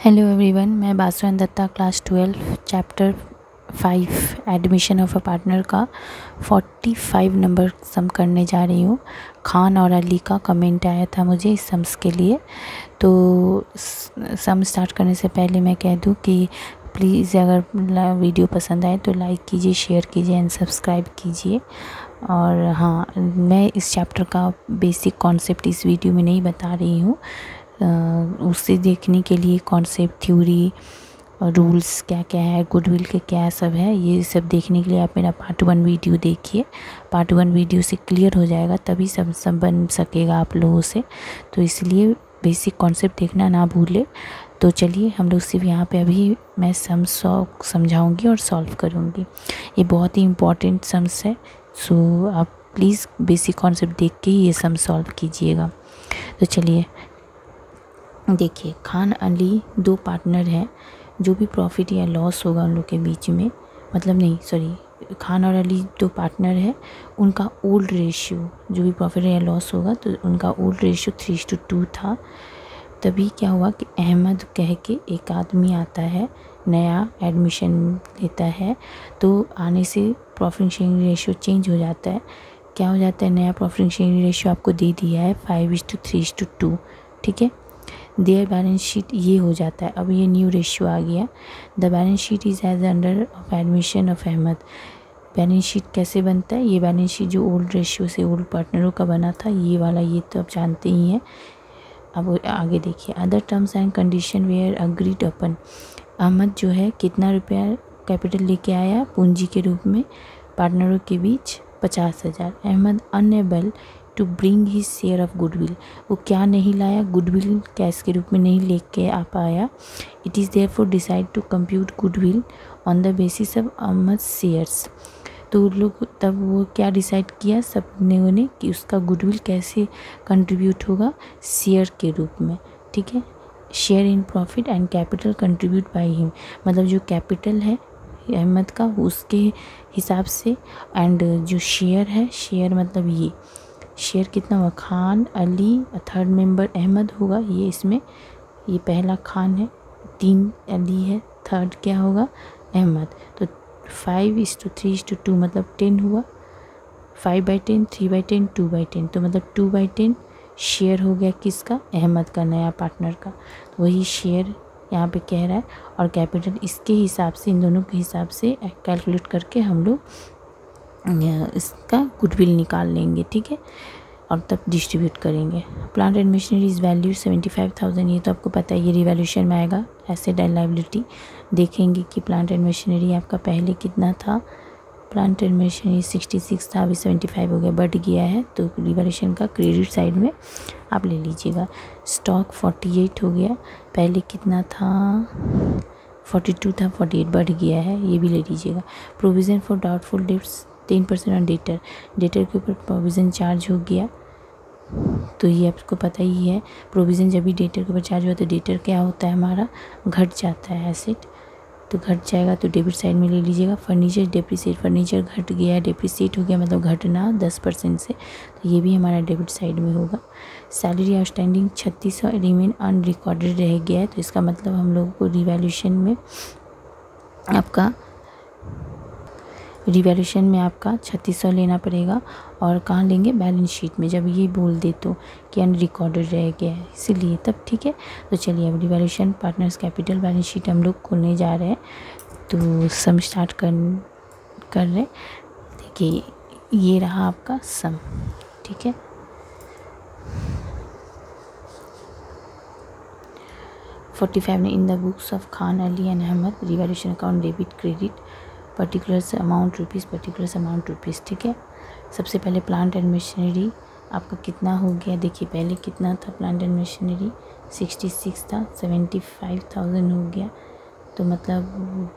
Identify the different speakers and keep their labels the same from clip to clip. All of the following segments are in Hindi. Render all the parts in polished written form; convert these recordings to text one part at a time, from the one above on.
Speaker 1: हेलो एवरीवन, मैं Basuran Datta class 12 chapter 5 admission of a partner का 45 नंबर सम करने जा रही हूँ। खान और अली का कमेंट आया था मुझे इस सम्स के लिए। तो सम स्टार्ट करने से पहले मैं कह दूँ कि प्लीज़ अगर वीडियो पसंद आए तो लाइक कीजिए, शेयर कीजिए एंड सब्सक्राइब कीजिए। और हाँ, मैं इस चैप्टर का बेसिक कॉन्सेप्ट इस वीडियो में नहीं बता रही हूँ। उसे देखने के लिए कॉन्सेप्ट, थ्योरी और रूल्स क्या क्या है, गुडविल के क्या सब है, ये सब देखने के लिए आप मेरा पार्ट 1 वीडियो देखिए। पार्ट 1 वीडियो से क्लियर हो जाएगा, तभी सब बन सकेगा आप लोगों से। तो इसलिए बेसिक कॉन्सेप्ट देखना ना भूले। तो चलिए हम लोग सिर्फ यहाँ पे अभी मैं सम्स समझाऊंगी और सॉल्व करूँगी। ये बहुत ही इम्पॉर्टेंट सम्स है, सो आप प्लीज़ बेसिक कॉन्सेप्ट देख के ही ये सम सॉल्व कीजिएगा। तो चलिए देखिए, खान अली दो पार्टनर हैं। जो भी प्रॉफिट या लॉस होगा उन लोग के बीच में, मतलब नहीं सॉरी, खान और अली दो पार्टनर हैं, उनका ओल्ड रेशियो, जो भी प्रॉफिट या लॉस होगा तो उनका ओल्ड रेशियो 3:2 था। तभी क्या हुआ कि अहमद कह के एक आदमी आता है, नया एडमिशन लेता है। तो आने से प्रॉफिट शेयरिंग रेशियो चेंज हो जाता है। क्या हो जाता है, नया प्रॉफिट शेयरिंग रेशियो आपको दे दिया है 5:3:2, ठीक है। देयर बैलेंस शीट ये हो जाता है, अब ये न्यू रेशियो आ गया। The balance sheet is as under of admission of Ahmed. Balance sheet कैसे बनता है, ये बैलेंस शीट जो ओल्ड रेशियो से ओल्ड पार्टनरों का बना था, ये वाला, ये तो आप जानते ही हैं। अब आगे देखिए, other terms and condition were agreed upon. Ahmad जो है कितना रुपया कैपिटल लेके आया पूंजी के रूप में पार्टनरों के बीच, 50,000। Ahmed unable to bring his share of goodwill, वो क्या नहीं लाया, गुडविल कैश के रूप में नहीं लेके आ पाया। It is therefore decide to compute goodwill on the basis of Ahmed shares. तो लोग तब वो क्या डिसाइड किया सब लोगों ने कि उसका गुडविल कैसे कंट्रीब्यूट होगा, शेयर के रूप में, ठीक है। Share in profit and capital contribute by him, मतलब जो कैपिटल है अहमद का उसके हिसाब से, एंड जो शेयर है, शेयर मतलब ये शेयर कितना हुआ, खान अली, थर्ड मेंबर अहमद होगा, ये इसमें ये पहला खान है, 3 अली है, थर्ड क्या होगा अहमद। तो 5:3:2 मतलब 10 हुआ, 5/10, 3/10, 2/10, तो मतलब 2/10 शेयर हो गया किसका, अहमद का, नया पार्टनर का। तो वही शेयर यहाँ पे कह रहा है, और कैपिटल इसके हिसाब से, इन दोनों के हिसाब से कैलकुलेट करके हम लोग इसका गुडविल निकाल लेंगे, ठीक है, और तब डिस्ट्रीब्यूट करेंगे। Plant and machinery is value 75,000, ये तो आपको पता है, ये रिवैल्यूएशन में आएगा, एसेट एंड लायबिलिटी। देखेंगे कि प्लांट एंड मशीनरी आपका पहले कितना था, प्लांट एंड मशीनरी 66 था, अभी 75 हो गया, बढ़ गया है, तो रिवैल्यूएशन का क्रेडिट साइड में आप ले लीजिएगा। स्टॉक 48 हो गया, पहले कितना था 42 था, 48 बढ़ गया है, ये भी ले लीजिएगा। Provision for doubtful debts 10% on debtor, debtor के ऊपर प्रोविज़न चार्ज हो गया, तो ये आपको पता ही है, प्रोविज़न जब भी डेटर के ऊपर चार्ज हुआ तो डेटर क्या होता है हमारा, घट जाता है एसेट, तो घट जाएगा तो डेबिट साइड में ले लीजिएगा। फर्नीचर डेप्रिसिएट, फर्नीचर घट गया, डेप्रिसिएट हो गया, मतलब घटना 10% से, तो ये भी हमारा डेबिट साइड में होगा। सैलरी आउटस्टैंडिंग 3600 रिमेन अनरिकॉर्डेड रह गया है, तो इसका मतलब हम लोगों को रिवैल्यूएशन में आपका 3600 लेना पड़ेगा। और कहाँ लेंगे, बैलेंस शीट में, जब ये बोल दे तो कि अनरिकॉर्डेड रह गया है, इसीलिए तब, ठीक है। तो चलिए अब revaluation, partners capital, balance sheet हम लोग खोलने जा रहे हैं। तो सम स्टार्ट कर रहे, देखिए ये रहा आपका सम, ठीक है। ने in the books of Khan Ali and Ahmed, revaluation account, debit credit, particulars amount rupees, particulars amount rupees, ठीक है। सबसे पहले प्लांट एंड मशीनरी आपका कितना हो गया, देखिए पहले कितना था प्लांट एंड मशीनरी, 66 था, 75,000 हो गया, तो मतलब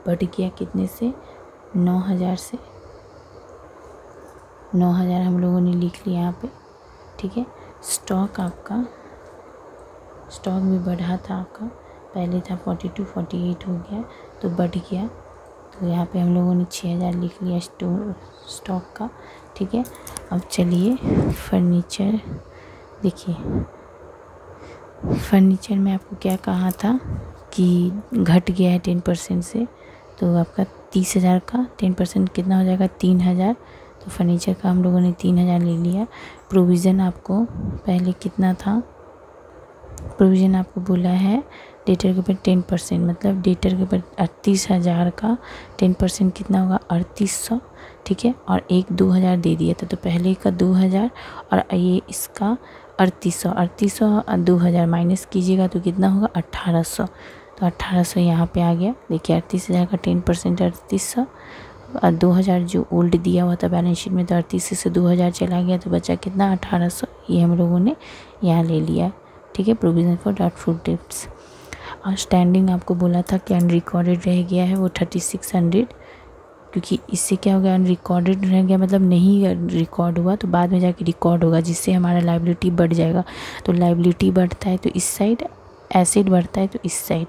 Speaker 1: बढ़ गया कितने से, 9,000 से, 9,000 हम लोगों ने लिख लिया यहाँ पे, ठीक है। स्टॉक आपका, स्टॉक भी बढ़ा था आपका, पहले था 42, 48 हो गया, तो बढ़ गया, तो यहाँ पे हम लोगों ने 6,000 लिख लिया स्टॉक का, ठीक है। अब चलिए फर्नीचर, देखिए फर्नीचर में आपको क्या कहा था कि घट गया है 10% से, तो आपका 30,000 का 10% कितना हो जाएगा 3,000। तो फर्नीचर का हम लोगों ने 3,000 ले लिया। प्रोविज़न आपको पहले कितना था, प्रोविज़न आपको बोला है डेटर के ऊपर 10%, मतलब डेटर के ऊपर 38,000 का 10% कितना होगा 3800, ठीक है। और एक 2,000 दे दिया था, तो पहले का 2,000 और ये इसका 3800, 3800 और 2,000 माइनस कीजिएगा तो कितना होगा 1,800। तो 1,800 यहाँ पे आ गया। देखिए 38,000 का 10% 3800 और 2,000 जो ओल्ड दिया हुआ था बैलेंस शीट में, तो 38 से 2,000 चला गया, तो बचा कितना 1,800। ये हम लोगों ने यहाँ ले लिया, ठीक है। Provision for doubtful debts. और स्टैंडिंग आपको बोला था कि अनरिकॉर्डेड रह गया है वो 3600, क्योंकि इससे क्या हो गया अनरिकॉर्डेड रह गया, मतलब नहीं रिकॉर्ड हुआ, तो बाद में जाके रिकॉर्ड होगा, जिससे हमारा लायबिलिटी बढ़ जाएगा। तो लायबिलिटी बढ़ता है तो इस साइड, एसेट बढ़ता है तो इस साइड,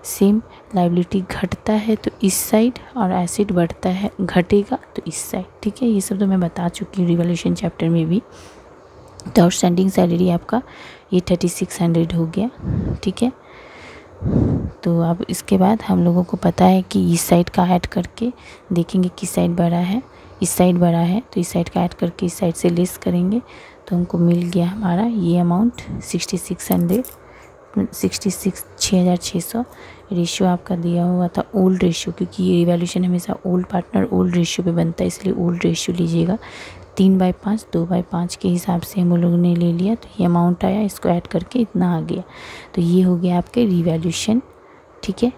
Speaker 1: सेम लायबिलिटी घटता है तो इस साइड, और एसेट बढ़ता है घटेगा तो इस साइड, ठीक है। ये सब तो मैं बता चुकी हूँ रिवैल्यूएशन चैप्टर में भी। तो आउटस्टैंडिंग सैलरी आपका ये 3600 हो गया, ठीक है। तो अब इसके बाद हम लोगों को पता है कि इस साइड का ऐड करके देखेंगे किस साइड बड़ा है, इस साइड बड़ा है, तो इस साइड का ऐड करके इस साइड से लेस करेंगे, तो हमको मिल गया हमारा ये अमाउंट 66,600। रेशियो आपका दिया हुआ था ओल्ड रेशियो, क्योंकि ये रिवैल्यूएशन हमेशा ओल्ड पार्टनर ओल्ड रेशियो पे बनता है, इसलिए ओल्ड रेशियो लीजिएगा। 3/5 2/5 के हिसाब से हम लोगों ने ले लिया, तो ये अमाउंट आया, इसको ऐड करके इतना आ गया। तो ये हो गया आपके रिवैल्यूएशन, ठीक है।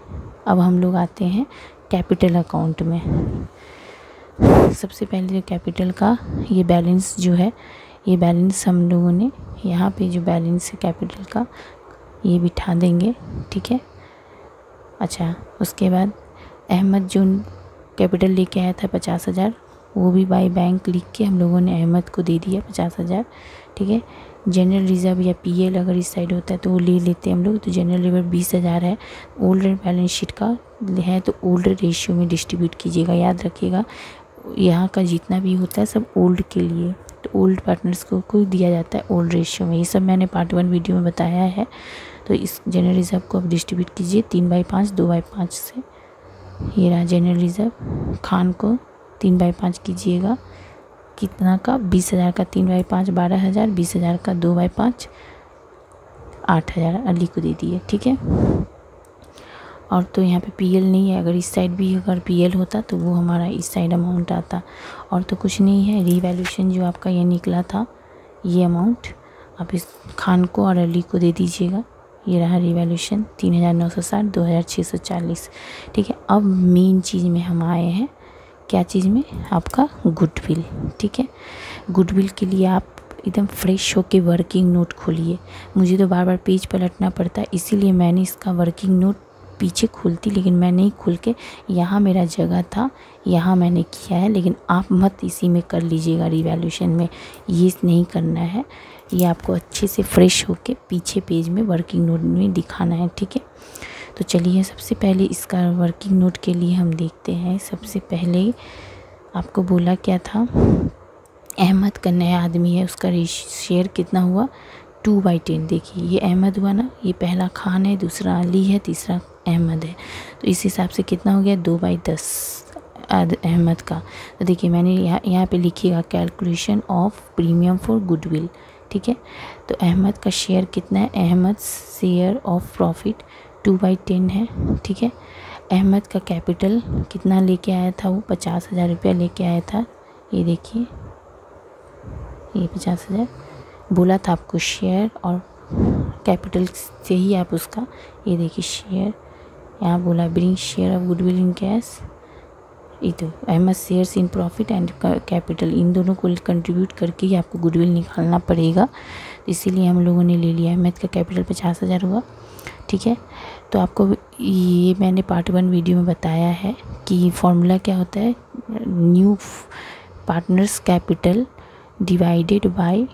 Speaker 1: अब हम लोग आते हैं कैपिटल अकाउंट में। सबसे पहले जो कैपिटल का ये बैलेंस जो है, ये बैलेंस हम लोगों ने यहाँ पे जो बैलेंस है कैपिटल का ये बिठा देंगे, ठीक है। अच्छा, उसके बाद अहमद जो कैपिटल लेके आया था 50,000, वो भी बाय बैंक लिख के हम लोगों ने अहमद को दे दिया 50,000, ठीक है। जनरल रिजर्व या पीएल अगर इस साइड होता है तो वो ले लेते हैं हम लोग। तो जनरल रिजर्व 20,000 है, ओल्ड बैलेंस शीट का है, तो ओल्ड रेशियो में डिस्ट्रीब्यूट कीजिएगा। याद रखिएगा यहाँ का जितना भी होता है सब ओल्ड के लिए, तो ओल्ड पार्टनर्स को दिया जाता है ओल्ड रेशियो में। ये सब मैंने पार्ट 1 वीडियो में बताया है। तो इस जनरल रिजर्व को अब डिस्ट्रीब्यूट कीजिए 3/5 2/5 से। ये रहा जनरल रिजर्व। खान को 3/5 कीजिएगा, कितना का 20,000 का 3/5 12,000, 20,000 का 2/5 8,000 अली को दे दिए, ठीक है। और तो यहाँ पे पीएल नहीं है, अगर इस साइड भी अगर पीएल होता तो वो हमारा इस साइड अमाउंट आता। और तो कुछ नहीं है। रिवैल्यूएशन जो आपका ये निकला था ये अमाउंट आप इस खान को और अली को दे दीजिएगा। ये रहा रिवैल्यूएशन 3,960 2,640, ठीक है। अब मेन चीज़ में हम आए हैं, क्या चीज़ में, आपका गुडविल, ठीक है। गुडविल के लिए आप एकदम फ्रेश होके वर्किंग नोट खोलिए। मुझे तो बार बार पेज पलटना पड़ता है, इसीलिए मैंने इसका वर्किंग नोट पीछे खोलती, लेकिन मैं नहीं खोल के, यहाँ मेरा जगह था यहाँ मैंने किया है, लेकिन आप मत इसी में कर लीजिएगा। रिवैल्यूएशन में ये नहीं करना है, ये आपको अच्छे से फ्रेश होके पीछे पेज में वर्किंग नोट में दिखाना है, ठीक है। तो चलिए सबसे पहले इसका वर्किंग नोट के लिए हम देखते हैं। सबसे पहले आपको बोला क्या था, अहमद का नया आदमी है, उसका शेयर कितना हुआ 2/10। देखिए ये अहमद हुआ ना, ये पहला खान है, दूसरा अली है, तीसरा अहमद है, तो इस हिसाब से कितना हो गया 2/10 अहमद का। तो देखिए मैंने यहाँ पे लिखिएगा calculation of premium for goodwill, ठीक है। तो अहमद का शेयर कितना है, अहमद शेयर ऑफ प्रॉफिट 2/10 है, ठीक है। अहमद का कैपिटल कितना लेके आया था, वो 50,000 रुपया लेके आया था। ये देखिए ये 50,000 बोला था आपको, शेयर और कैपिटल से ही आप उसका, ये देखिए शेयर यहाँ बोला bring share of goodwill in cash, ये तो Ahmad shares in profit and capital, in दोनों को कंट्रीब्यूट करके ही आपको गुडविल निकालना पड़ेगा। इसीलिए हम लोगों ने ले लिया। अहमद का कैपिटल 50,000 हुआ, ठीक है। तो आपको ये मैंने पार्ट 1 वीडियो में बताया है कि फॉर्मूला क्या होता है, new partners capital divided by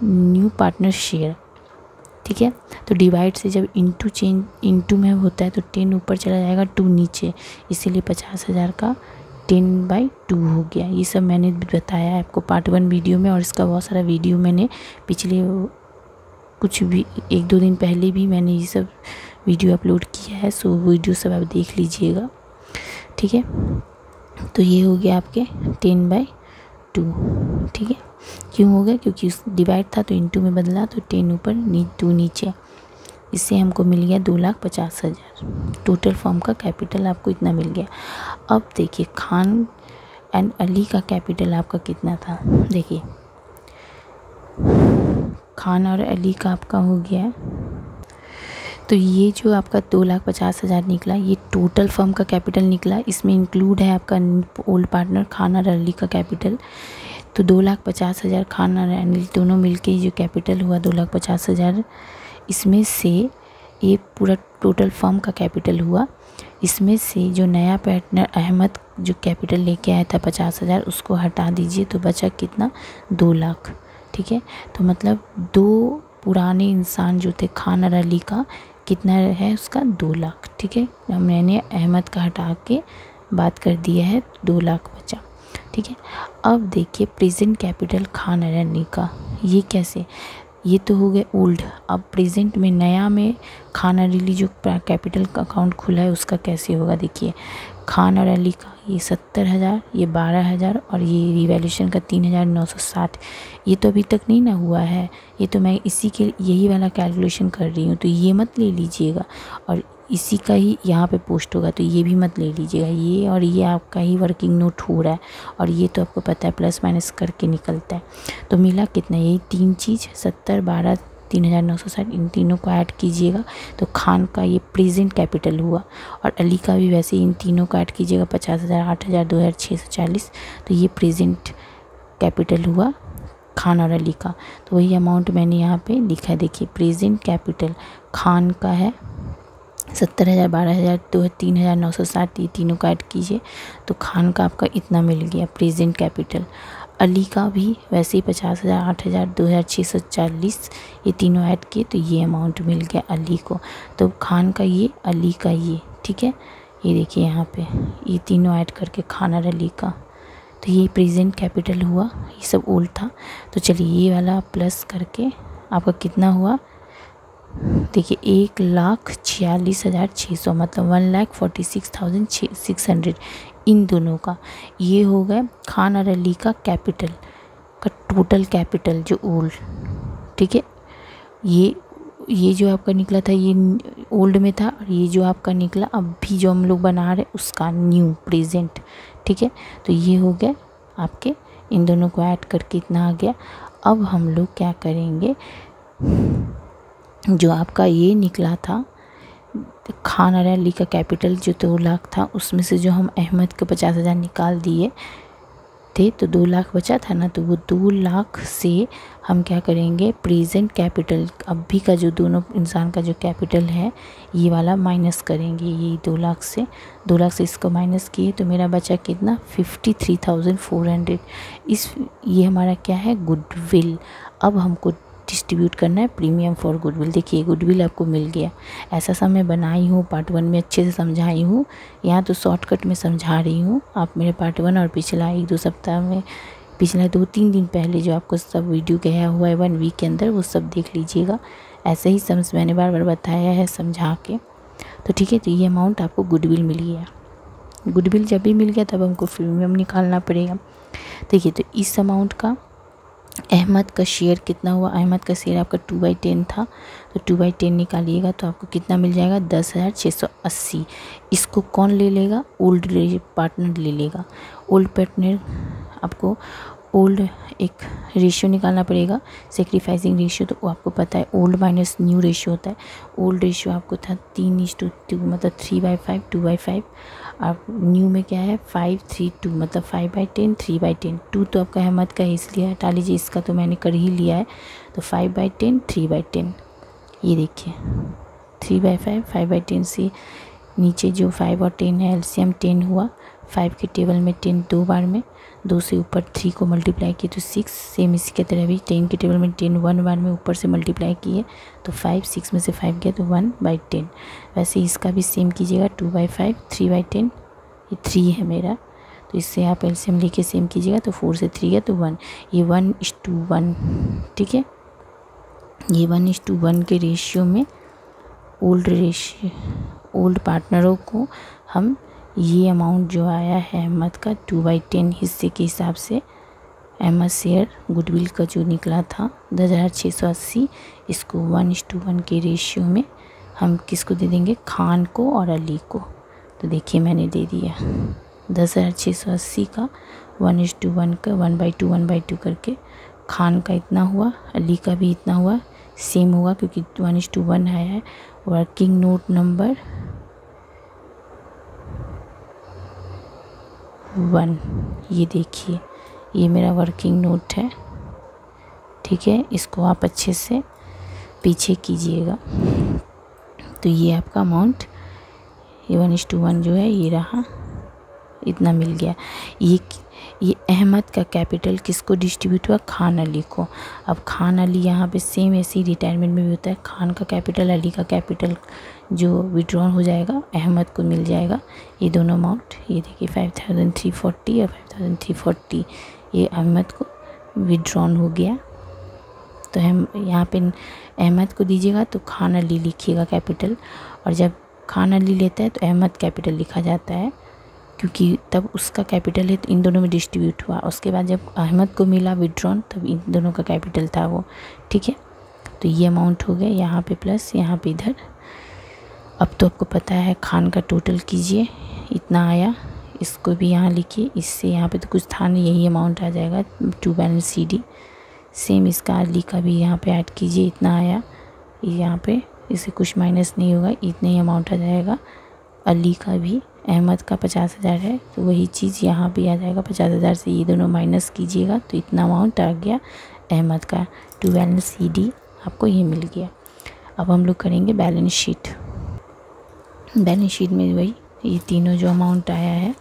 Speaker 1: new partner share, ठीक है। तो डिवाइड से जब इनटू में होता है तो 10 ऊपर चला जाएगा 2 नीचे, इसीलिए 50,000 का 10/2 हो गया। ये सब मैंने बताया है आपको पार्ट 1 वीडियो में, और इसका बहुत सारा वीडियो मैंने पिछले कुछ भी 1-2 दिन पहले भी मैंने ये सब वीडियो अपलोड किया है, सो वीडियो सब आप देख लीजिएगा, ठीक है। तो ये हो गया आपके 10/2, ठीक है। क्यों हो गया? क्योंकि डिवाइड था तो इनटू में बदला, तो 10 ऊपर 2 नीचे। इससे हमको मिल गया 2,50,000। टोटल फर्म का कैपिटल आपको इतना मिल गया। अब देखिए खान एंड अली का कैपिटल आपका कितना था। देखिए खान और अली का आपका हो गया, तो ये जो आपका 2,50,000 निकला, ये टोटल फर्म का कैपिटल निकला। इसमें इंक्लूड है आपका ओल्ड पार्टनर खान और अली का कैपिटल। तो 2,50,000 खान और अली दोनों मिलके जो कैपिटल हुआ 2,50,000, इसमें से ये पूरा टोटल फर्म का कैपिटल हुआ। इसमें से जो नया पार्टनर अहमद जो कैपिटल लेके आया था 50,000, उसको हटा दीजिए तो बचा कितना? 2 लाख, ठीक है। तो मतलब 2 पुराने इंसान जो थे खान और अली का कितना है उसका 2 लाख, ठीक है। मैंने अहमद का हटा के बात कर दिया है, 2 लाख बचा, ठीक है। अब देखिए प्रेजेंट कैपिटल खान और अली का, ये कैसे? ये तो हो गए ओल्ड। अब प्रेजेंट में नया में खान और अली जो कैपिटल का अकाउंट खुला है उसका कैसे होगा? देखिए खान और अली का ये 70,000, ये 12,000 और ये रिवैल्यूएशन का 3,960। ये तो अभी तक नहीं ना हुआ है, ये तो मैं इसी के यही वाला कैलकुलेशन कर रही हूँ, तो ये मत ले लीजिएगा। और इसी का ही यहाँ पे पोस्ट होगा, तो ये भी मत ले लीजिएगा। ये और ये आपका ही वर्किंग नोट हो रहा है, और ये तो आपको पता है प्लस माइनस करके निकलता है। तो मिला कितना? यही 3 चीज़ 70, 12, 3,960, इन तीनों को ऐड कीजिएगा तो खान का ये प्रेजेंट कैपिटल हुआ। और अली का भी वैसे इन तीनों को ऐड कीजिएगा, 50,000, 8,000, 2,640, तो ये प्रेजेंट कैपिटल हुआ खान और अली का। तो वही अमाउंट मैंने यहाँ पे लिखा है। देखिए प्रेजेंट कैपिटल खान का है 70,000, 12,000, 3,960, ये तीनों का ऐड कीजिए तो खान का आपका इतना मिल गया प्रेजेंट कैपिटल। अली का भी वैसे ही 50,000, 8,000, 2,640, ये तीनों ऐड किए तो ये अमाउंट मिल गया अली को। तो खान का ये, अली का ये, ठीक है। ये देखिए यहाँ पे ये तीनों ऐड करके खान और अली का, तो ये प्रेजेंट कैपिटल हुआ। ये सब ओल्ड था, तो चलिए ये वाला प्लस करके आपका कितना हुआ? देखिए 1,46,600, मतलब 1,46,600 इन दोनों का। ये हो गया खान और अली का कैपिटल का टोटल कैपिटल जो ओल्ड, ठीक है। ये जो आपका निकला था ये ओल्ड में था, और ये जो आपका निकला अब भी जो हम लोग बना रहे उसका न्यू प्रेजेंट, ठीक है। तो ये हो गया आपके, इन दोनों को ऐड करके इतना आ गया। अब हम लोग क्या करेंगे, जो आपका ये निकला था खान और अली का कैपिटल जो 2 लाख था, उसमें से जो हम अहमद को 50,000 निकाल दिए थे तो 2 लाख बचा था ना, तो वो 2 लाख से हम क्या करेंगे प्रेजेंट कैपिटल अब भी का जो दोनों इंसान का जो कैपिटल है ये वाला माइनस करेंगे। ये 2 लाख से इसको माइनस किए तो मेरा बचा कितना? 53,400। ये हमारा क्या है? गुडविल। अब हमको डिस्ट्रीब्यूट करना है प्रीमियम फॉर गुडविल। देखिए गुडविल आपको मिल गया। ऐसा सब मैं बनाई हूँ, पार्ट 1 में अच्छे से समझाई हूँ, यहाँ तो शॉर्टकट में समझा रही हूँ। आप मेरे पार्ट 1 और पिछला 1-2 सप्ताह में, पिछला 2-3 दिन पहले जो आपको सब वीडियो गया हुआ है 1 वीक के अंदर, वो सब देख लीजिएगा। ऐसे ही समझ मैंने बार बताया है समझा के, तो ठीक है। तो ये अमाउंट आपको गुडविल मिल गया। गुडविल जब भी मिल गया तब हमको प्रीमियम निकालना पड़ेगा। देखिए तो इस अमाउंट का अहमद का शेयर कितना हुआ? अहमद का शेयर आपका 2/10 था, तो 2/10 निकालिएगा तो आपको कितना मिल जाएगा? 10,680। इसको कौन ले लेगा? ओल्ड पार्टनर ले लेगा। ओल्ड पार्टनर आपको ओल्ड एक रेशियो निकालना पड़ेगा, सेक्रीफाइसिंग रेशियो। तो वो आपको पता है ओल्ड माइनस न्यू रेशियो होता है। ओल्ड रेशियो आपको था 3:2, मतलब 3/5, 2/5। और न्यू में क्या है? 5:3:2, मतलब 5/10, 3/10। 2 तो आपका अहमद का है इसलिए हटा लीजिए, इसका तो मैंने कर ही लिया है। तो 5/10, 3/10। ये देखिए 3/5, 5/10 से नीचे जो 5 और 10 है एलसीएम 10 हुआ। 5 के टेबल में 10 2 बार में, 2 से ऊपर 3 को मल्टीप्लाई किए तो 6। सेम इसी की तरह भी 10 के टेबल में 10 1 बार में ऊपर से मल्टीप्लाई किए तो 5, 6 में से 5 गया तो 1/10। वैसे इसका भी सेम कीजिएगा, 2/5, 3/10। ये 3 है मेरा, तो इससे आप एलसीएम लेके सेम कीजिएगा तो 4 से 3 गया तो 1। ये 1:1, ठीक है। ये 1:1 के रेशियो में ओल्ड पार्टनरों को हम ये अमाउंट जो आया है अहमद का 2/10 हिस्से के हिसाब से, अहमद शेयर गुडविल का जो निकला था 10,680, इसको 1:1 के रेशियो में हम किसको दे देंगे, खान को और अली को। तो देखिए मैंने दे दिया 10,680 का 1:1 का 1/2 करके, खान का इतना हुआ, अली का भी इतना हुआ, सेम होगा क्योंकि 1:1 आया है। वर्किंग नोट नंबर 1, ये देखिए ये मेरा वर्किंग नोट है, ठीक है। इसको आप अच्छे से पीछे कीजिएगा। तो ये आपका अमाउंट, ये 1:1 जो है ये रहा, इतना मिल गया। ये अहमद का कैपिटल किसको डिस्ट्रीब्यूट हुआ, खान अली को। अब खान अली यहाँ पे सेम ऐसे ही रिटायरमेंट में भी होता है, खान का कैपिटल अली का कैपिटल जो विड्रॉन हो जाएगा अहमद को मिल जाएगा। ये दोनों अमाउंट, ये देखिए 5,340 और 5,340 ये अहमद को विड्रॉन हो गया। तो हम यहाँ पे अहमद को दीजिएगा तो खान अली लिखिएगा कैपिटल, और जब खान अली लेता है तो अहमद कैपिटल लिखा जाता है, क्योंकि तब उसका कैपिटल है तो इन दोनों में डिस्ट्रीब्यूट हुआ। उसके बाद जब अहमद को मिला विड्रॉन तब इन दोनों का कैपिटल था वो, ठीक है। तो ये अमाउंट हो गया यहाँ पे प्लस यहाँ पे इधर। अब तो आपको पता है खान का टोटल कीजिए, इतना आया, इसको भी यहाँ लिखिए, इससे यहाँ पे तो कुछ था नहीं, यही अमाउंट आ जाएगा टू बैलेंस CD। सेम इसका अली का भी यहाँ पे ऐड कीजिए, इतना आया, यहाँ पे इससे कुछ माइनस नहीं होगा, इतने ही अमाउंट आ जाएगा। अली का भी, अहमद का 50,000 है तो वही चीज़ यहाँ भी आ जाएगा, 50,000 से ये दोनों माइनस कीजिएगा तो इतना अमाउंट आ गया अहमद का, टू बैलेंस CD आपको ये मिल गया। अब हम लोग करेंगे बैलेंस शीट। बैलेंस शीट में वही ये तीनों जो अमाउंट आया है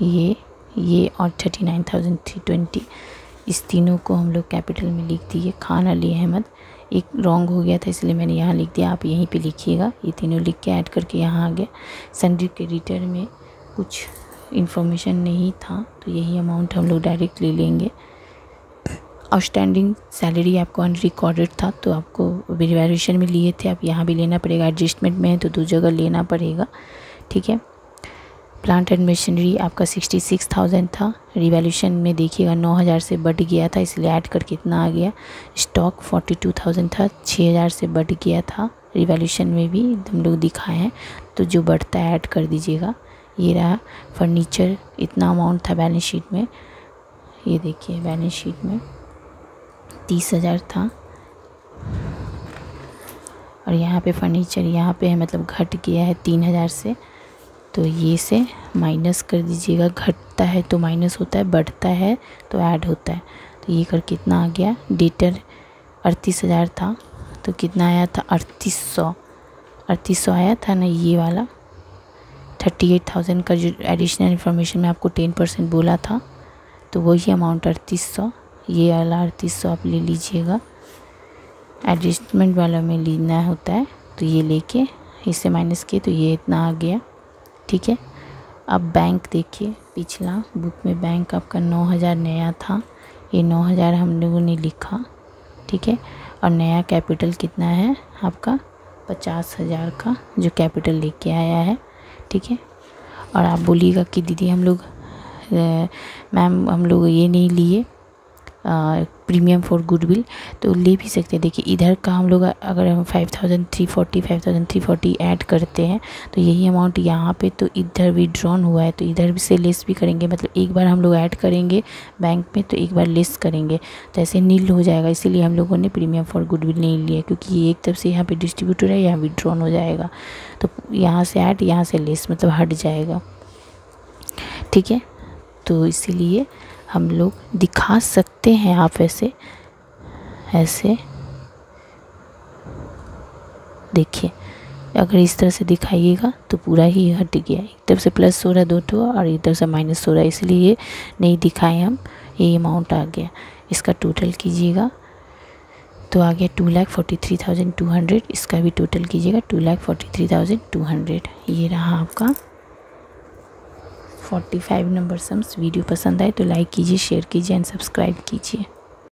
Speaker 1: ये और 39,320, इस तीनों को हम लोग कैपिटल में लिख दिए। खान अली अहमद, एक रॉन्ग हो गया था इसलिए मैंने यहाँ लिख दिया, आप यहीं पे लिखिएगा। ये तीनों लिख के ऐड करके यहाँ आ गया। सन्ड्री क्रेडिटर में कुछ इन्फॉर्मेशन नहीं था तो यही अमाउंट हम लोग डायरेक्ट ले लेंगे। आउटस्टैंडिंग सैलरी आपको अनरिकॉर्डेड था तो आपको रिवैल्यूएशन में लिए थे, आप यहाँ भी लेना पड़ेगा। एडजस्टमेंट में है तो 2 जगह लेना पड़ेगा, ठीक है। प्लांट एंड मशीनरी आपका 66,000 था, रिवैल्यूएशन में देखिएगा 9,000 से बढ़ गया था इसलिए ऐड करके इतना आ गया। स्टॉक 42,000 था, 6,000 से बढ़ गया था, रिवैल्यूएशन में भी हम लोग दिखाए हैं तो जो बढ़ता है ऐड कर दीजिएगा। ये रहा फर्नीचर, इतना अमाउंट था बैलेंस शीट में, ये देखिए बैलेंस शीट में 30,000 था, और यहाँ पे फर्नीचर यहाँ पे है मतलब घट गया है 3,000 से, तो ये से माइनस कर दीजिएगा। घटता है तो माइनस होता है, बढ़ता है तो ऐड होता है। तो ये कर कितना आ गया, डेटर 38,000 था तो कितना आया था 3800 आया था ना, ये वाला 38,000 का जो एडिशनल इन्फॉर्मेशन में आपको 10% बोला था तो वही अमाउंट 3800, ये वाला 3800 आप ले लीजिएगा। एडजस्टमेंट वाला में लेना होता है तो ये लेके इससे माइनस किए तो ये इतना आ गया, ठीक है। अब बैंक देखिए, पिछला बुक में बैंक आपका 9,000 नया था, ये 9,000 हम लोगों ने लिखा, ठीक है। और नया कैपिटल कितना है आपका 50,000 का जो कैपिटल लेके आया है, ठीक है। और आप बोलिएगा कि दीदी हम लोग मैम हम लोग ये नहीं लिए प्रीमियम फॉर गुडविल, तो ले भी सकते हैं। देखिए इधर का हम लोग अगर हम 5,340 ऐड करते हैं तो यही अमाउंट यहाँ पे तो इधर विड्रॉन हुआ है तो इधर से लेस भी करेंगे, मतलब एक बार हम लोग ऐड करेंगे बैंक में तो एक बार लेस करेंगे तो ऐसे नील हो जाएगा। इसीलिए हम लोगों ने प्रीमियम फॉर गुडविल नहीं लिया, क्योंकि ये एक तरफ से यहाँ पे डिस्ट्रीब्यूटर है, यहाँ विड्रॉन हो जाएगा तो यहाँ से ऐड यहाँ से लेस मतलब हट जाएगा, ठीक है। तो इसीलिए हम लोग दिखा सकते हैं, आप ऐसे देखिए अगर इस तरह से दिखाइएगा तो पूरा ही हट गया, एक तरफ से प्लस हो रहा है 2 ठो और एक तरफ से माइनस हो रहा है, इसलिए नहीं दिखाए हम, ये अमाउंट आ गया। इसका टोटल कीजिएगा तो आ गया 2,43,200, इसका भी टोटल कीजिएगा 2,43,200। ये रहा आपका 45 नंबर सम्स। वीडियो पसंद आए तो लाइक कीजिए, शेयर कीजिए एंड सब्सक्राइब कीजिए।